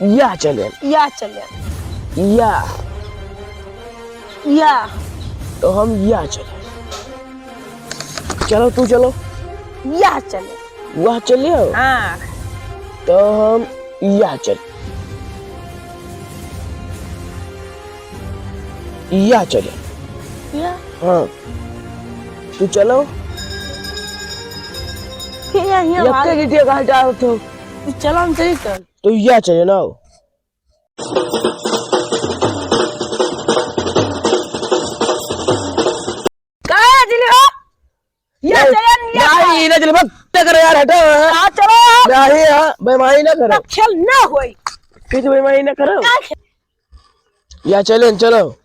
या चले या चले या तो हम या चले। चलो तू चलो। या चले। वह चलियो। हाँ तो हम या चले। या चले। या हाँ तू चलो। फिर यहाँ यक्के गिटिया कहाँ जा रहे हो? चलो हम चली चल। तो या चले ना। कहाँ चले हो? या चले नहीं ना चले मत करो यार हटो। हाँ चलो। नहीं हाँ बेईमानी ना करो। खेल ना होई। कुछ बेईमानी ना करो। या चले चलो।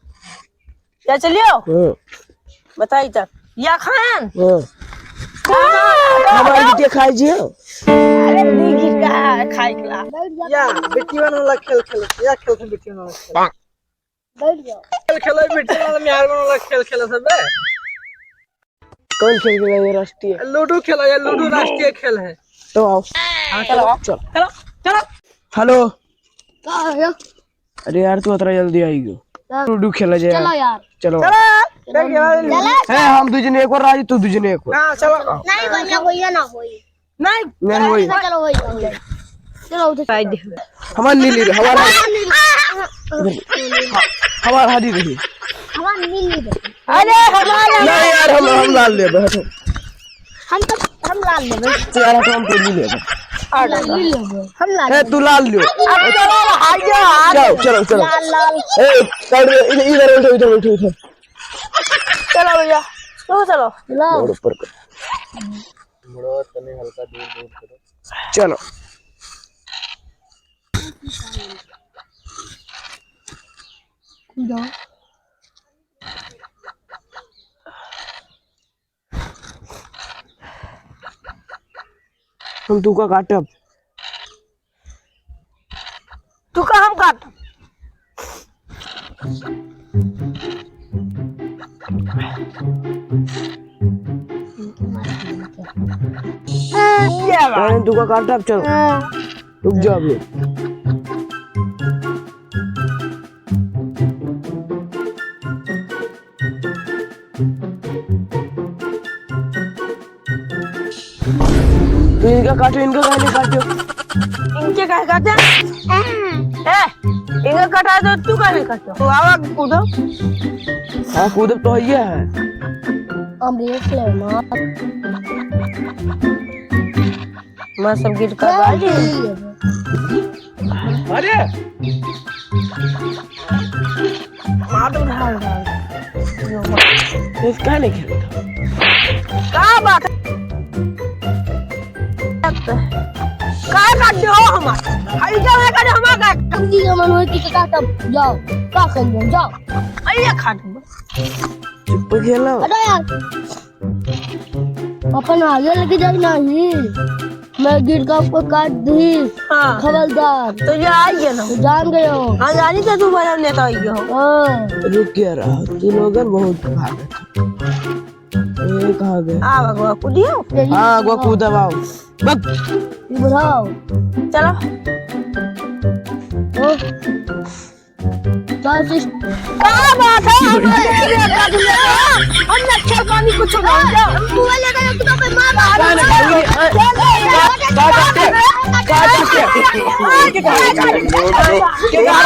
या चलियो। हाँ बताई तक या खान। हाँ हमारी गिटिया खाई जियो। अरे दी का खाई खिला। या बेटी वाला खेल खेल या खेल से बेटी वाला खेल बैठ जाओ। खेल खेल बेटी वाला म्यार वाला खेल खेल सब कौन खेल खेला ये राष्ट्रीय? लूडो खेला या लूडो राष्ट्रीय खेल है। तो आओ। हाँ चलो चलो। चलो चलो। हेलो। कहाँ है? अरे यार तू इतना जल्दी आई गयो। लूडो खेला जाए। चलो यार। चलो। चलो। है हम दूजने एक और राजी तू दूजने एक और। हां चलो नहीं भैया होई ना होई। नहीं नहीं वही। चलो वही। चलो उधर। हमार नीली रही हमार हरी रही। हमारा नीली दे। अरे हमारा नहीं यार हम लाल ले बैठो। हम लाल लेबे। यार हम तो नीले ले। नीली लेबे। हम लाल। है तू लाल लियो। अब चलो आगे चलो चलो चलो। लाल लाल। ए इधर इधर उठो। चलो भैया तू चलो। लाल। और ऊपर कर। मुड़ो तने हल्का दूर करो। चलो। जाओ। हम तू का काटब। तू का हम काट। अरे तू का काटब चलो। रुक जाओ अभी। तो इनका काटो इनका काहे काटो। इनके का काटे ए इनका काटा तो तू का नहीं काटो। तू आवा कूदो। हाँ कूदब तो ये है। हम देख ले मां। मैं सब गिर कर बाजी। अरे मार दो ढाल ढाल। इसका नहीं खेलता। का बात है? का काट दो हमार। आई जा मैं काट हमार काट। हम जी का मन होई कि का तब जाओ। का कर जाओ। आइए खाट। चुप खेलो। अरे यार। अपन आगे लेके जाई नहीं। मैं गिर का आपको काट दी। हाँ खबरदार। तो ये आइए ना। जान गए हो। हाँ जानी तो तू बना लेता आइए हो। हाँ। रुक क्या रहा तू लोगन बहुत भागे। ये कहाँ गए? आ भगवा कूदियो। हाँ वो कूदा बाओ। बक बुलाओ। चलो क्या बात है? हम नक्शा पानी कुछ नहीं जा। क्या